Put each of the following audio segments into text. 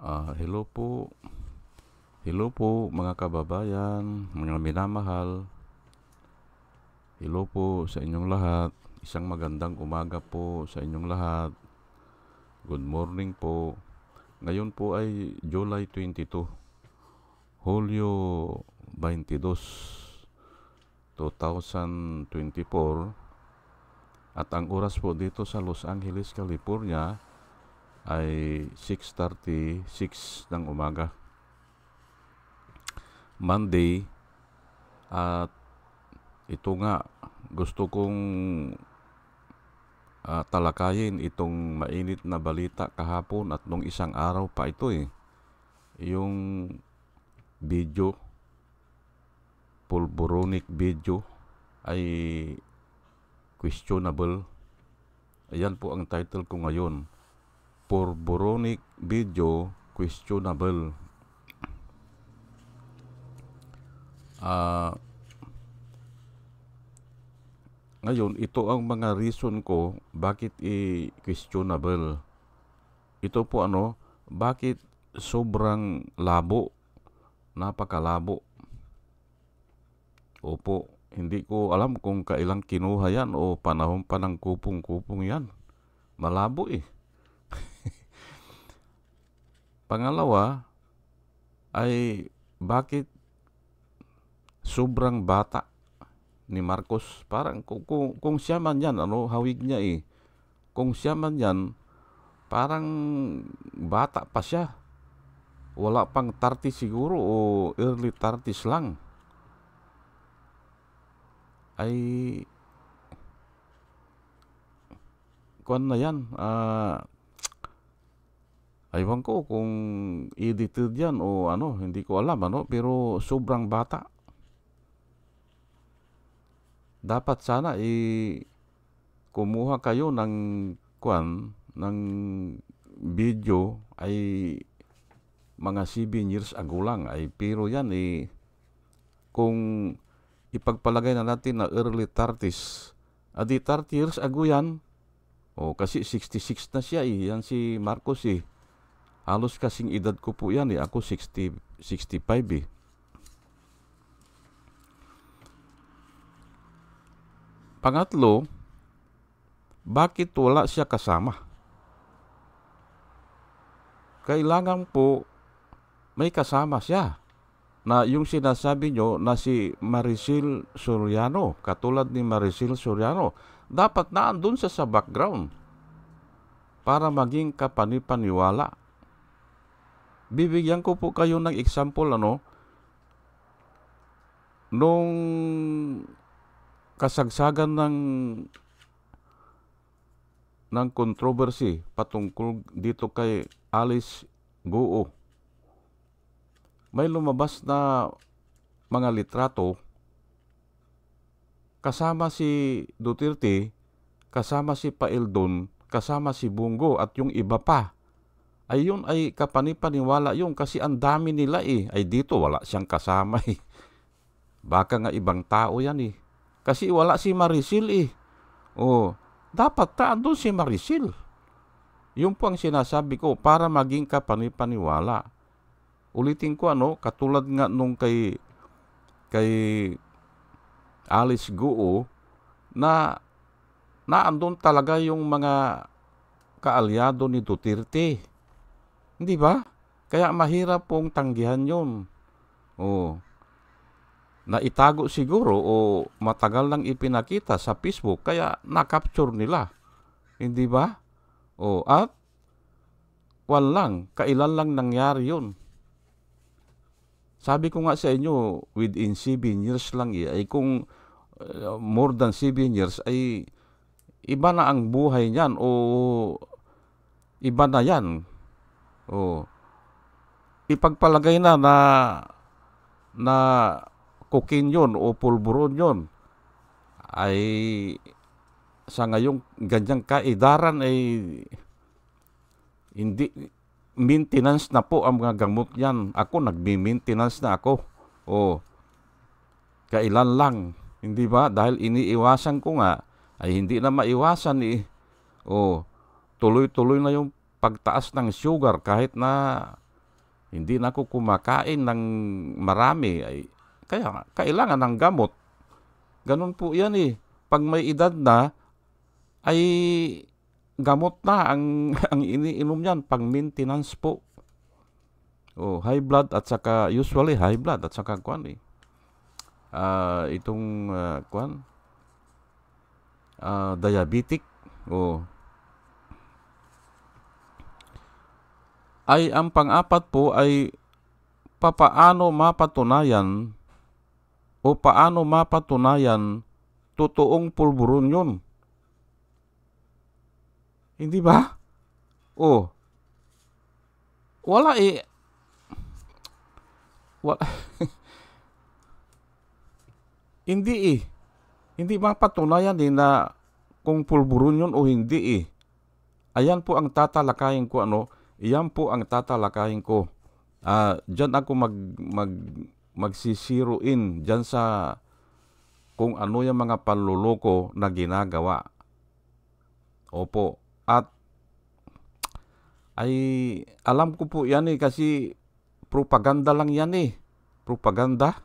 Hello po. Hello po mga kababayan, mga minamahal. Hello po sa inyong lahat. Isang magandang umaga po sa inyong lahat. Good morning po. Ngayon po ay July 22, Hulyo 22, 2024. At ang oras po dito sa Los Angeles, California ay 6:36 ng umaga. Monday. At ito nga, gusto kong talakayin itong mainit na balita kahapon at nung isang araw pa ito yung video, pulboronic video ay questionable. Ayan po ang title ko ngayon. Pulboronic video questionable. Ngayon, ito ang mga reason ko bakit questionable. Ito po bakit sobrang labo, napakalabo. Opo, hindi ko alam kung kailang kinuha yan o panahon pa ng kupong-kupong yan. Malabo Pangalawa ay bakit sobrang bata ni Marcos. Parang kung siya man yan, hawig niya Kung siya man yan, parang bata pa siya. Wala pang 30 siguro o early 30s lang. Ay, kuwan na yan. Aywan ko kung edited yan o hindi ko alam pero sobrang bata. Dapat sana kumuha kayo ng video ay mga 7 years ago lang pero yan kung ipagpalagay na natin na early 30s, adi 30 years ago yan. Kasi 66 na siya yan si Marcos Halos kasing edad ko po yan ako 65 Pangatlo, bakit wala siya kasama? Kailangan po may kasama siya. Na yung sinasabi nyo na si Maricel Soriano, katulad ni Maricel Soriano, dapat naandun siya sa background para maging kapanipaniwala. Bibigyan ko po kayo ng example nung kasagsagan ng controversy patungkol dito kay Alice Guo. May lumabas na mga litrato kasama si Duterte, kasama si Paeldon, kasama si Bungo at yung iba pa. Yun ay kapanipaniwala yun kasi ang dami nila ay dito wala siyang kasama Baka nga ibang tao yan Kasi wala si Maricel dapat andun si Maricel. Yun po ang sinasabi ko para maging kapanipaniwala. Ulitin ko katulad nga nung kay Alice Guo na naandun talaga yung mga kaalyado ni Duterte. Hindi ba? Kaya mahirap pong tanggihan yun. Naitago siguro o matagal nang ipinakita sa Facebook kaya na-capture nila. Hindi ba? At kailan lang nangyari yun. Sabi ko nga sa inyo, within 7 years lang ay kung more than 7 years ay iba na ang buhay niyan o iba na yan. Ipagpalagay na cocaine yun o pulburon yun ay sa ngayong ganyang kaedaran ay hindi maintenance na po ang mga gamot yan. Ako nagbi-maintenance na ako. Kailan lang, hindi ba? Dahil iniiwasan ko nga ay hindi na maiwasan tuloy-tuloy na yung pagtaas ng sugar kahit na Hindi na ako kumakain ng marami. Kaya kailangan ng gamot. Ganun po yan eh. Pag may edad na, ay gamot na ang, ang iniinom yan. Pang maintenance po. High blood at saka, usually high blood at saka kwan eh. Kwan, diabetic. Ay ang pang-apat po ay paano mapatunayan totoong pulburon yun. Hindi ba? Wala eh. Hindi eh. Hindi mapatunayan eh na kung pulburon yun o hindi eh. Ayan po ang tatalakayin ko Iyan po ang tatalakayin ko. Diyan ako magsisiruin diyan sa kung ano yung mga panluloko na ginagawa. Opo. At ay alam ko po yan eh kasi propaganda lang yan eh. Propaganda.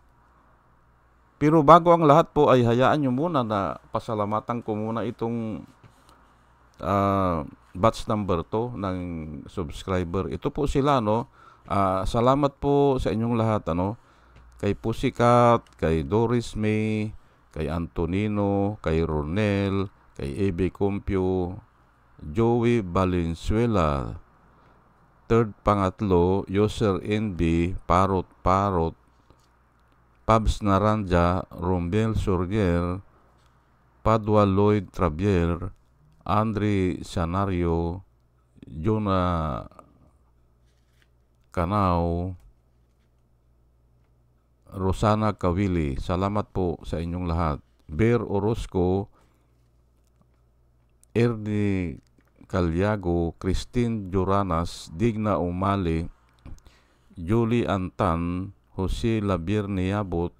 Pero bago ang lahat po ay hayaan nyo muna na pasalamatan ko muna itong batch number 2 ng subscriber. Ito po sila salamat po sa inyong lahat kay Pussycat, kay Doris May, kay Antonino, kay Ronel, kay Ebe Compio, Joey Valenzuela, pangatlo, User NB, Parot, Pabs Naranja, Rombel Surger, Padua Lloyd Travier, Andre Sanario, Jonah Canao, Rosana Kawili. Salamat po sa inyong lahat. Bear Orozco, Ernie Calyago, Christine Joranas, Digna Umali, Julie Antan, Jose Labir Niabot,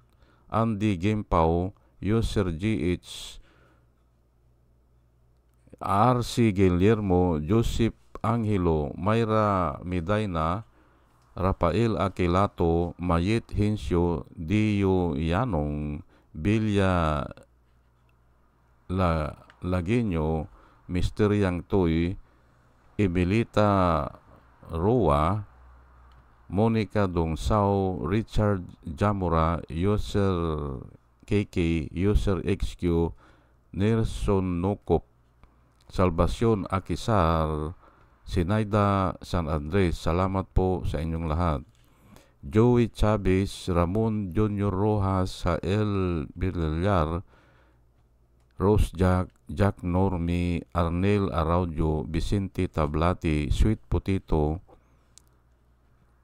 Andy Gimpao, User GH, RC Guillermo, Joseph Angelo, Mayra Medina, Rafael Aquilato, Mayet Hensio, Dio Yanong, Bilya Lagueño, Mr. Yang Toy, Emilita Roa, Monica Dongsao, Richard Jamora, User KK, User XQ, Nelson Nokop, Salvacion Akisar, Sinaida San Andres. Salamat po sa inyong lahat. Joey Chavez, Ramon Junior Rojas, Hael Villar, Rose Jack Normi, Arnel Araujo, Vicente Tablati, Sweet Potato,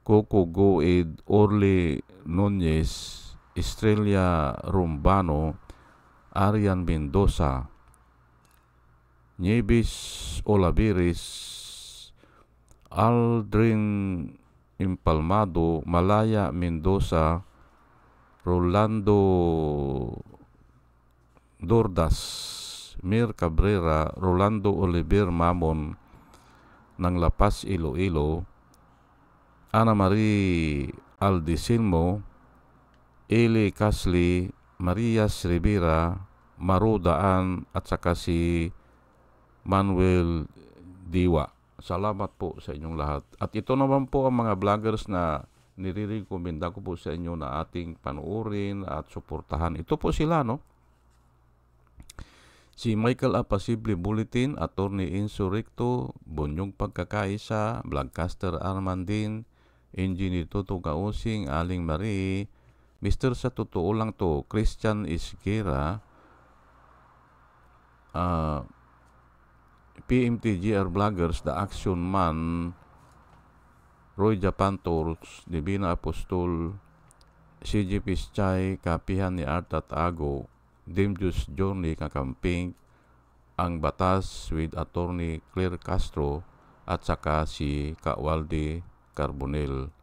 Coco Goed, Orly Nunez, Estrella Rumbano, Arian Mendoza, Nieves Olaveres, Aldrin Impalmado, Malaya Mendoza, Rolando Dordas, Mir Cabrera, Rolando Oliver Mamon ng La Paz, Iloilo, Ana Marie Aldisilmo, Eli Casli, Marias Rivera, Maru Daan at saka si Manuel Diwa. Salamat po sa inyong lahat. At ito naman po ang mga vloggers na nire-recommenda ko po sa inyo na ating panuorin at suportahan. Ito po sila, Si Michael Apasible Bulletin, Attorney Insurrecto, Bunyog Pagkakaisa, Vlogcaster Armandin, Engineer Toto Kausing, Aling Marie, Mr. Sa Totoo Lang To, Christian Isguera, PMTGR Vloggers, The Action Man, Roy Japantos, Divina Apostol, CJ Pischay, Kapihan ni Art at Ago, Dimjus Journey Kakamping, Ang Batas with Attorney Claire Castro, at saka si Kawaldi Carbonel.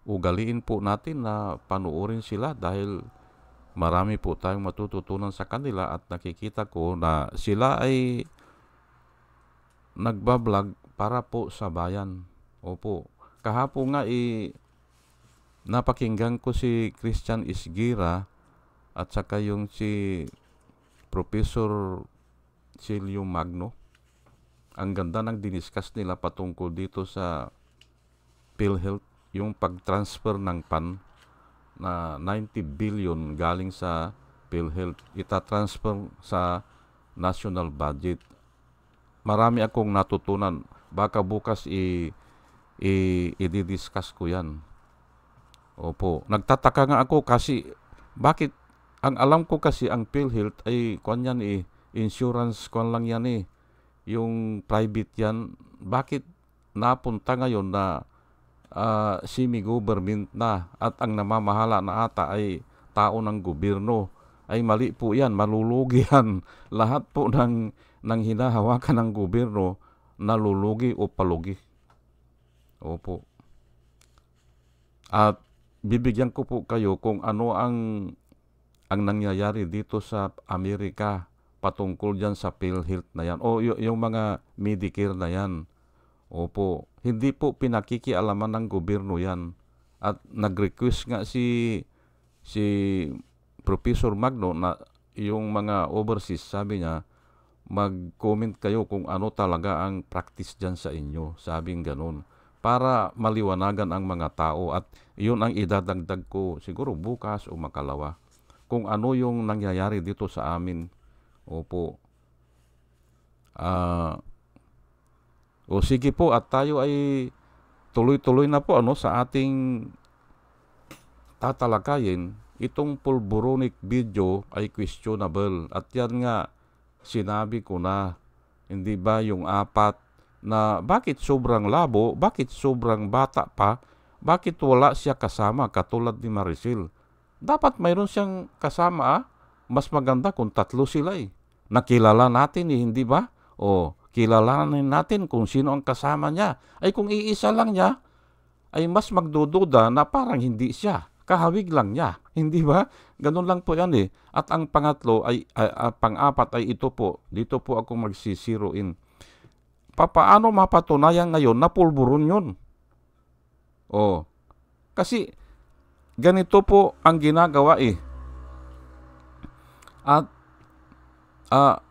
Ugaliin po natin na panuorin sila dahil marami po tayong matututunan sa kanila at nakikita ko na sila ay nagbablog para po sa bayan. Opo. Kahapon nga napakinggan ko si Christian Isgira at saka yung si Professor Silio Magno. Ang ganda ng diniscuss nila patungkol dito sa PhilHealth, yung pag-transfer ng PAN na 90 billion galing sa PhilHealth, ita-transfer sa national budget. Marami akong natutunan. Baka bukas i-discuss ko yan. Opo. Nagtataka nga ako kasi bakit ang alam ko kasi ang PhilHealth ay kuan yan insurance kuan lang yan yung private yan. Bakit napunta ngayon na semi-government na at ang namamahala na ata ay tao ng gobyerno? Ay mali po yan, malulugi yan. Lahat po ng hinahawakan ng gobyerno nalulugi o palugi. Opo. At bibigyan ko po kayo kung ano ang nangyayari dito sa Amerika patungkol dyan sa PhilHealth na yan o yung mga Medicare na yan. Opo, hindi po pinakikialaman ng gobyerno yan. At nag-request nga si Professor Magno na yung mga overseas, sabi niya, mag-comment kayo kung ano talaga ang practice dyan sa inyo. Sabing ganun. Para maliwanagan ang mga tao at yun ang idadagdag ko siguro bukas o makalawa. Kung ano yung nangyayari dito sa amin. Opo. O sige po at tayo ay tuloy-tuloy na po sa ating tatalakayin. Itong pulburonic video ay questionable at yan nga sinabi ko na, hindi ba yung apat na bakit sobrang labo, bakit sobrang bata pa, bakit wala siya kasama katulad ni Maricel. Dapat mayroon siyang kasama mas maganda kung tatlo sila Nakilala natin hindi ba? O kilalanin natin kung sino ang kasama niya. Ay kung iisa lang niya, ay mas magdududa na parang hindi siya. Kahawig lang niya. Hindi ba? Ganun lang po yan At ang pangatlo ay, pang-apat ay ito po. Dito po ako magsisiruin. Paano mapatunayan ngayon na pulburon yun? Kasi ganito po ang ginagawa At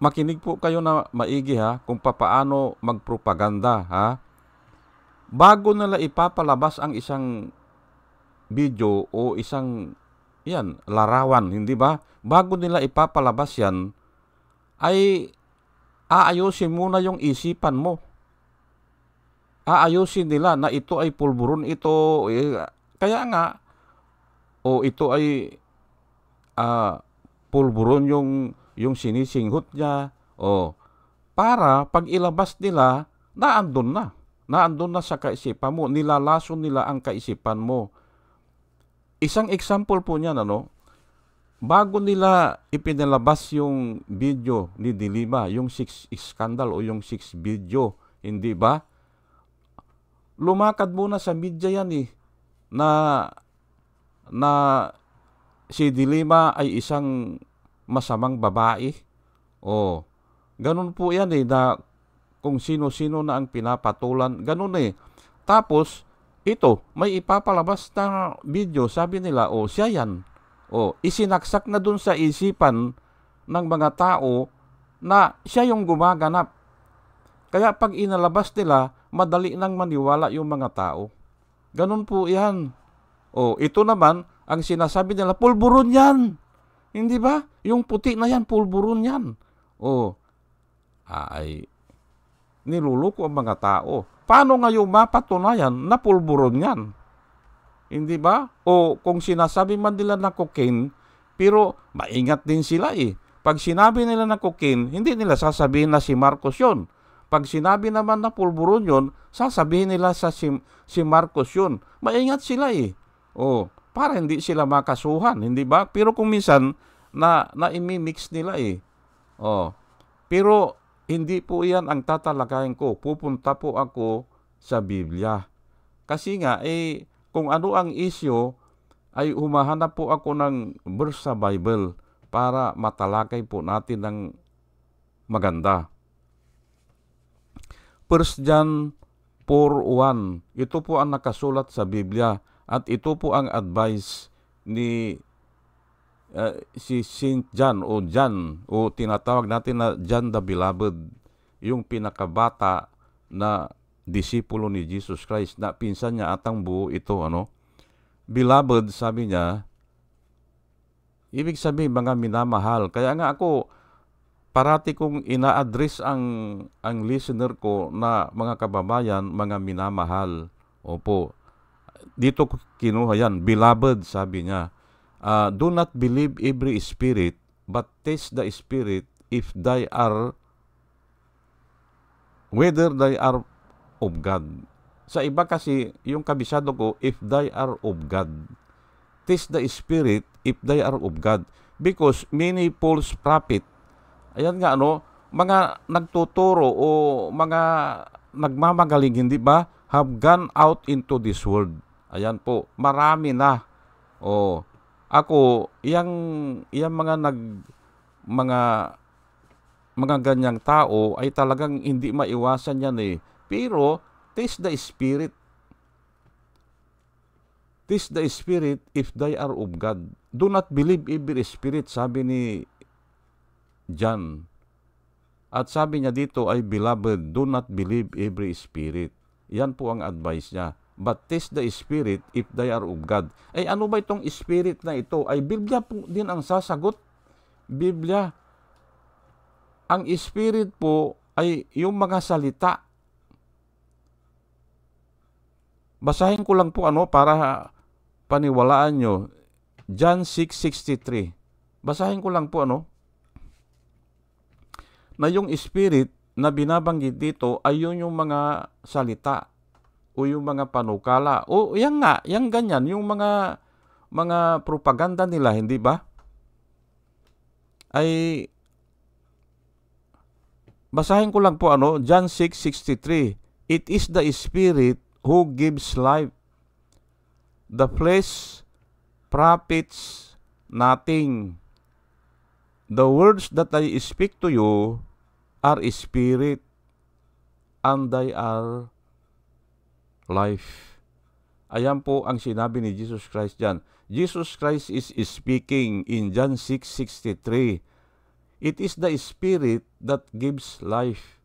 makinig po kayo na maigi kung paano magpropaganda Bago nila ipapalabas ang isang video o isang larawan, hindi ba? Bago nila ipapalabas yan, ay aayusin muna yung isipan mo. Aayusin nila na ito ay pulburon ito. Kaya nga, ito ay pulburon yung sinisinghot niya. Para pag ilabas nila, naandun na sa kaisipan mo. Nilalason nila ang kaisipan mo. Isang example po niyan, bago nila ipinalabas yung video ni Dilima, yung 6 scandal o yung 6 video, hindi ba? Lumakad muna sa media yan na si Dilima ay isang masamang babae. Ganun po yan na kung sino-sino na ang pinapatulan, ganun Tapos, ito, may ipapalabas na video, sabi nila, siya yan. Isinaksak na dun sa isipan ng mga tao na siya yung gumaganap. Kaya pag inalabas nila, madali nang maniwala yung mga tao. Ganun po yan. Ito naman, ang sinasabi nila, pulburon yan. Hindi ba? Yung puti na yan, pulburon yan. Ay niluluko ang mga tao. Paano ngayon mapatunayan na pulburon yan? Hindi ba? Kung sinasabi man nila na cocaine, pero maingat din sila Pag sinabi nila na cocaine, hindi nila sasabihin na si Marcos yun. Pag sinabi naman na pulburon yun, sasabihin nila sa si Marcos yun. Maingat sila para hindi sila makasuhan, hindi ba? Pero kung minsan, na imimix nila Pero hindi po yan ang tatalakayin ko. Pupunta po ako sa Biblia. Kasi nga, kung ano ang isyo, ay humahanap po ako ng verse sa Bible para matalakay po natin ng maganda. 1 John 4:1. Ito po ang nakasulat sa Biblia. At ito po ang advice ni si Saint John o tinatawag natin na John the Beloved, yung pinakabata na disipulo ni Jesus Christ, na pinsan niya atang buo ito, Beloved, sabi niya, ibig sabihin mga minamahal. Kaya nga ako, parati kong ina-address ang listener ko na mga kababayan, mga minamahal. Opo, dito ko kinuha yan. Beloved, sabi niya, do not believe every spirit, but test the spirit if they are, whether they are of God. Sa iba kasi, yung kabisado ko, if they are of God. Test the spirit if they are of God. Because many false prophet, ayan nga, mga nagtuturo o mga nagmamagaling, hindi ba, have gone out into this world. Ayan po, marami na. Ako, yang mga ganyang tao ay talagang hindi maiwasan yan eh. Pero, test the spirit. Test the spirit if they are of God. Do not believe every spirit, sabi ni John. At sabi niya dito ay, Beloved, do not believe every spirit. Yan po ang advice niya. But test the spirit if they are of God. Ay ano ba itong spirit na ito? Ay Biblia po din ang sasagot. Biblia. Ang spirit po ay yung mga salita. Basahin ko lang po para paniwalaan nyo. John 6:63. Basahin ko lang po na yung spirit na binabanggit dito ay yung mga salita o yung mga panukala o yan nga, yung ganyan, yung mga propaganda nila, hindi ba? Ay basahin ko lang po John 6:63. It is the spirit who gives life. The flesh profits nothing. The words that I speak to you are spirit, and they are life. Ayan po ang sinabi ni Jesus Christ dyan. Jesus Christ is speaking in John 6:63. It is the spirit that gives life.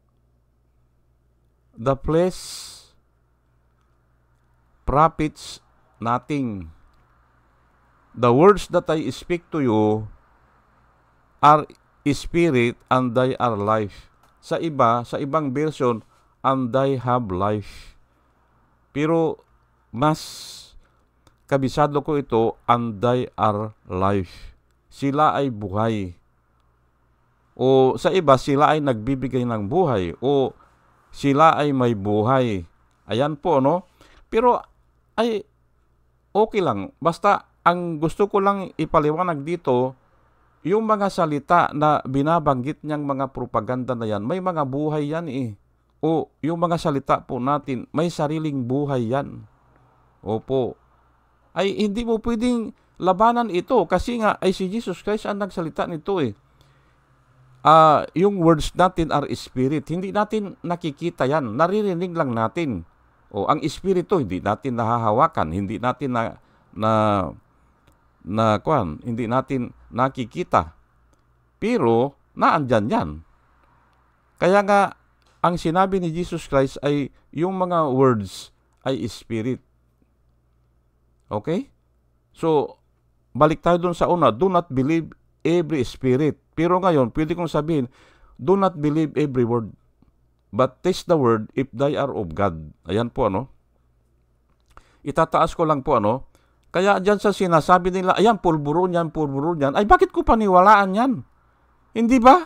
The flesh profits nothing. The words that I speak to you are spirit and they are life. Sa ibang version, and they have life. Pero mas kabisado ko ito, and they are life. Sila ay buhay. O sa iba, sila ay nagbibigay ng buhay. O sila ay may buhay. Ayan po, Pero ay okay lang. Basta ang gusto ko lang ipaliwanag dito, yung mga salita na binabanggit niyang mga propaganda na yan, may mga buhay yan eh. O yung mga salita po natin, may sariling buhay yan. Opo. Ay hindi mo pwedeng labanan ito kasi nga ay si Jesus Christ ang nagsalita nito eh. Yung words natin are spirit. Hindi natin nakikita yan. Naririnig lang natin. O ang espiritu hindi natin nahahawakan, hindi natin hindi natin nakikita. Pero naandyan yan. Kaya nga ang sinabi ni Jesus Christ ay yung mga words ay spirit. Okay? So balik tayo dun sa una, do not believe every spirit. Pero ngayon, pwede kong sabihin, do not believe every word, but test the word if they are of God. Ayan po Itataas ko lang po Kaya dyan sa sinasabi nila, ayan, pulburo niyan, ay bakit ko paniwalaan yan? Hindi ba?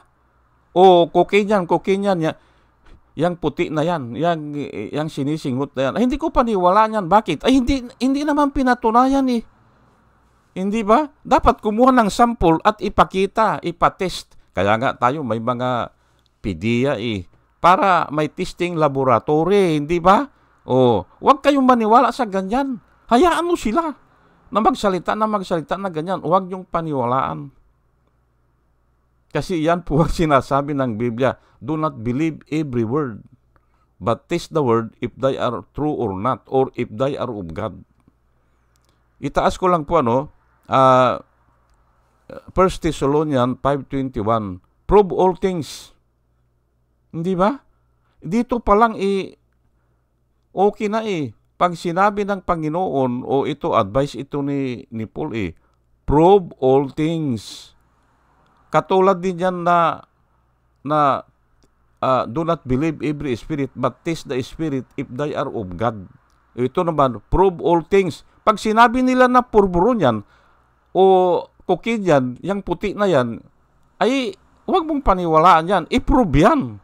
O cocaine yan, yang puti na yan, yang sinisingot na yan. Ay hindi ko paniwalaan yan. Bakit? Ay hindi naman pinatunayan eh. Hindi ba? Dapat kumuha ng sample at ipakita, ipatest. Kaya nga tayo may mga PDEA para may testing laboratory, hindi ba? Huwag kayong maniwala sa ganyan. Hayaan mo sila na magsalita na ganyan. Huwag yung paniwalaan. Kasi yan po ang sinasabi ng Biblia. Do not believe every word, but test the word if they are true or not, or if they are of God. itaas ko lang po uh, 1 Thessalonians 5:21. Prove all things. Hindi ba? Dito pa lang okay na Pag sinabi ng Panginoon o ito, advice ito ni Paul prove all things. Katulad din yan na do not believe every spirit, but test the spirit if they are of God. Ito naman, prove all things. Pag sinabi nila na purburon yan, o kukin yan, yung puti na yan, ay huwag mong paniwalaan yan. I-prove yan.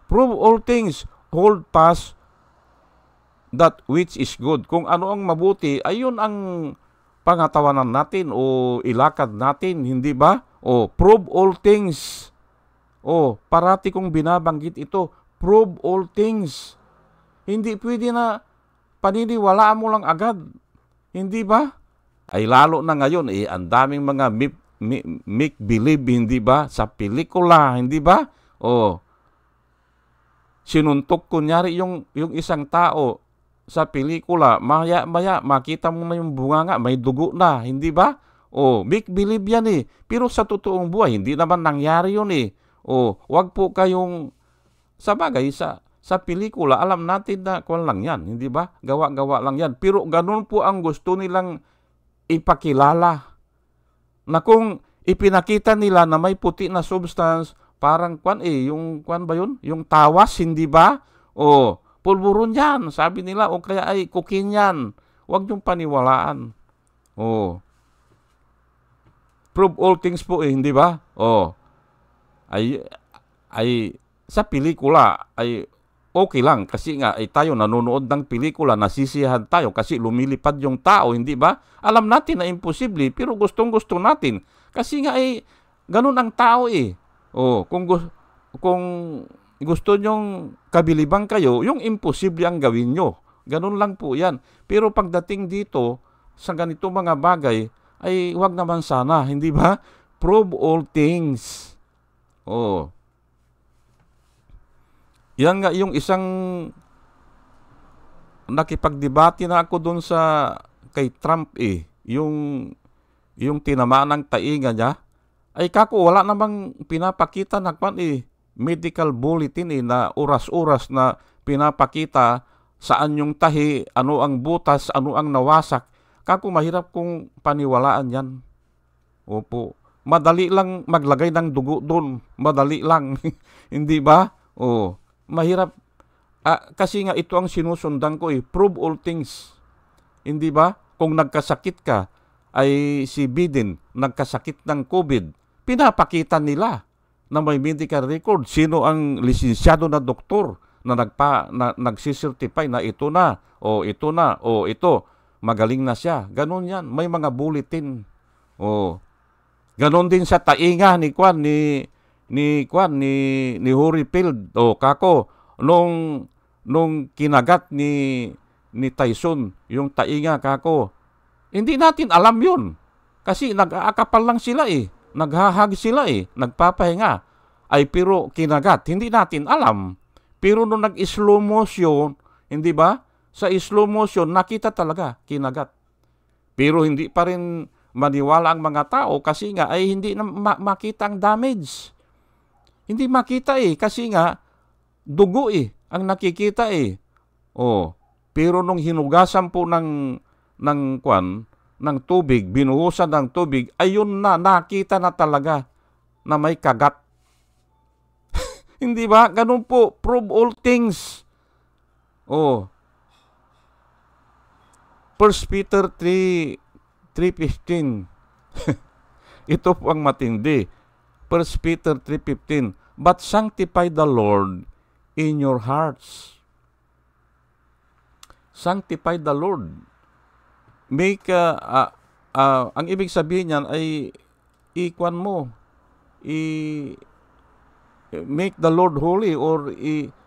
Prove all things. Hold fast that which is good. Kung ano ang mabuti, ayun ang pangatawanan natin o ilakad natin, hindi ba? O prove all things. O parati kong binabanggit ito, prove all things. Hindi pwede na paniniwalaan mo lang agad. Hindi ba? Ay lalo na ngayon, ang daming mga make believe, hindi ba? Sa pelikula, hindi ba? O sinuntok kunyari yung isang tao sa pelikula, maya makita mo na yung bunganga, may dugo na, hindi ba? O make believe yan Pero sa totoong buhay, hindi naman nangyari yun O wag po kayong, sa bagay, sa pelikula, alam natin na kung lang yan, hindi ba? Gawa-gawa lang yan. Pero ganun po ang gusto nilang ipakilala. Na kung ipinakita nila na may puti na substance, parang yung ba yun? Yung tawas, hindi ba? O pulburon yan, sabi nila, o kaya ay kukin yan. Huwag niyong paniwalaan. O prove all things po hindi ba? O ay sa pelikula ay okay lang kasi nga ay tayo nanonood ng pelikula, nasisiyahan tayo kasi lumilipad yung tao, hindi ba? Alam natin na imposible pero gustong-gusto natin kasi nga ganun ang tao O kung gusto nyong kabilibang kayo, yung imposible ang gawin nyo. Ganun lang po yan. Pero pagdating dito sa ganito mga bagay ay wag naman sana, hindi ba? Prove all things. Yan nga yung isang nakipagdebate na ako doon kay Trump yung tinamaan ng tainga niya, ay kako wala namang pinapakita na medical bulletin na oras-oras na pinapakita saan yung tahi, ano ang butas, ano ang nawasak. Kako mahirap kung paniwalaan yan. Opo. Madali lang maglagay ng dugo doon. Madali lang. Hindi ba? Mahirap. Kasi nga ito ang sinusundan ko prove all things. Hindi ba? Kung nagkasakit ka, ay si Biden, nagkasakit ng COVID, pinapakita nila na may medical record. Sino ang lisensyado na doktor na nagsicertify na ito na, o ito na, o ito, magaling na siya. Ganon yan. May mga bulletin. Ganon din sa tainga ni Holyfield kako nung kinagat ni Tyson yung tainga kako. Hindi natin alam yun kasi nag-aakapal lang sila naghahag sila nagpapahinga pero kinagat hindi natin alam. Pero nung nag-slow motion, hindi ba? Sa slow motion nakita talaga kinagat. Pero hindi pa rin maniwala ang mga tao kasi nga ay hindi na makita ang damage. Hindi makita kasi nga dugo ang nakikita Pero nung hinugasan po ng tubig, binuhusan ng tubig, ayun na nakita na talaga na may kagat. Hindi ba? Ganun po, prove all things. 1 Peter 3:15. Ito po ang matindi. 1 Peter 3:15. But sanctify the Lord in your hearts. Sanctify the Lord. Make ang ibig sabihin niyan ay ikuan mo. Make the Lord holy or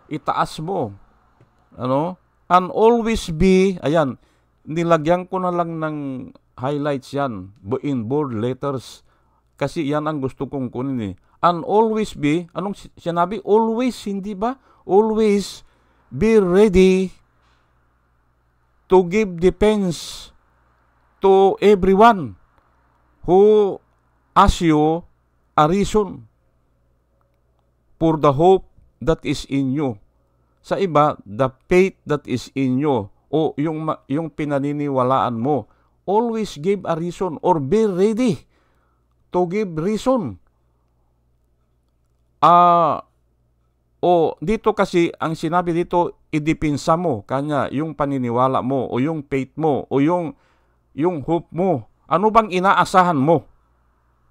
itaas mo. And always be, ayan, nilagyan ko na lang ng highlights yan in bold letters kasi yan ang gusto kong kunin And always be, anong sinabi? Always, hindi ba? Always be ready to give defense to everyone who asks you a reason for the hope that is in you. Sa iba, the faith that is in you, o yung pinaniniwalaan mo. Always give a reason or be ready to give reason. Dito kasi, ang sinabi dito, idipinsa mo kanya yung paniniwala mo o yung faith mo o yung hope mo. Ano bang inaasahan mo?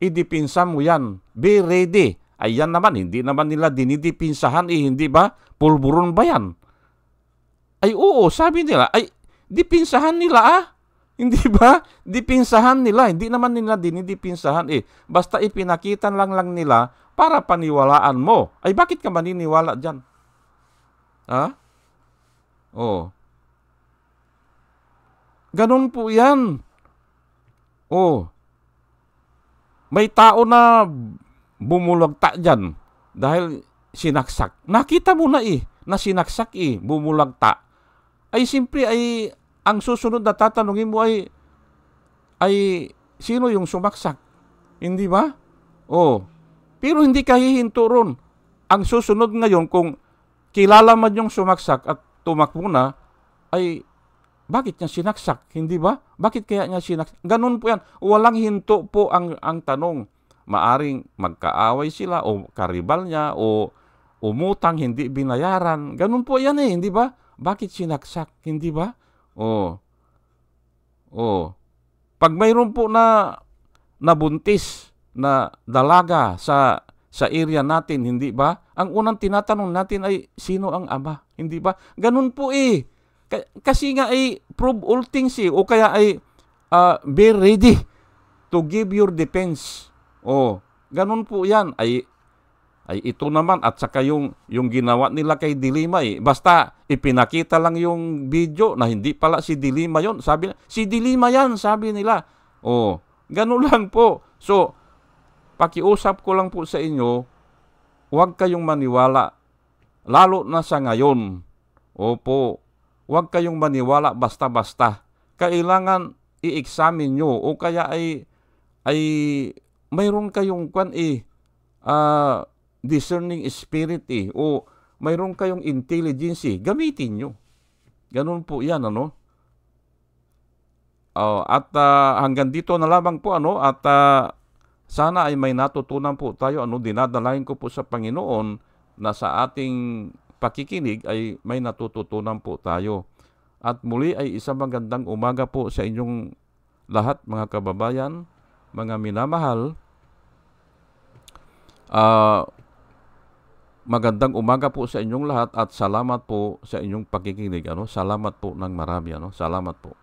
Idipinsa mo yan. Be ready. Ayan naman, hindi naman nila dinidipinsahan hindi ba? Pulburon ba yan? Ay oo, sabi nila, ay dipinsahan nila Hindi ba? Dipinsahan nila. Hindi naman nila dinidipinsahan Basta ipinakita lang nila para paniwalaan mo. Ay bakit ka maniniwala dyan? Ha? Oh. Ganun po yan. Oh. May tao na bumulagta dyan dahil sinaksak. Nakita mo na na sinaksak bumulagta. Ay simpre ang susunod na tatanungin mo ay sino yung sumaksak? Hindi ba? Oh. Pero hindi ka hihinto ron. Ang susunod ngayon kung kilala man yung sumaksak at tumakbo na, ay bakit niya sinaksak? Hindi ba? Bakit kaya niya sinaksak? Ganun po yan. Walang hinto po ang tanong. Maaring magkaaway sila o karibal niya o umutang hindi binayaran. Ganun po yan hindi ba? Bakit sinaksak? Hindi ba? Oh. Pag mayroon po na nabuntis na dalaga sa area natin, hindi ba? Ang unang tinatanong natin ay sino ang ama? Hindi ba? Ganun po kasi nga prove all things o kaya be ready to give your defense. Ganun po yan. Ay ito naman at saka yung ginawa nila kay Dilima basta ipinakita lang yung video na hindi pala si Dilima yon. Sabi si Dilima yan, sabi nila. Ganun lang po. So pakiusap ko lang po sa inyo, huwag kayong maniwala lalo na sa ngayon. Opo, huwag kayong maniwala basta-basta. Kailangan i-examine nyo o kaya ay mayroon kayong discerning spirit o mayroon kayong intelligence gamitin nyo. Ganun po yan, at hanggang dito na lamang po, at sana ay may natutunan po tayo, dinadalahin ko po sa Panginoon na sa ating pakikinig ay may natututunan po tayo. At muli ay isang magandang umaga po sa inyong lahat, mga kababayan, mga minamahal. Magandang umaga po sa inyong lahat at salamat po sa inyong pakikinig. Salamat po ng marami. Salamat po.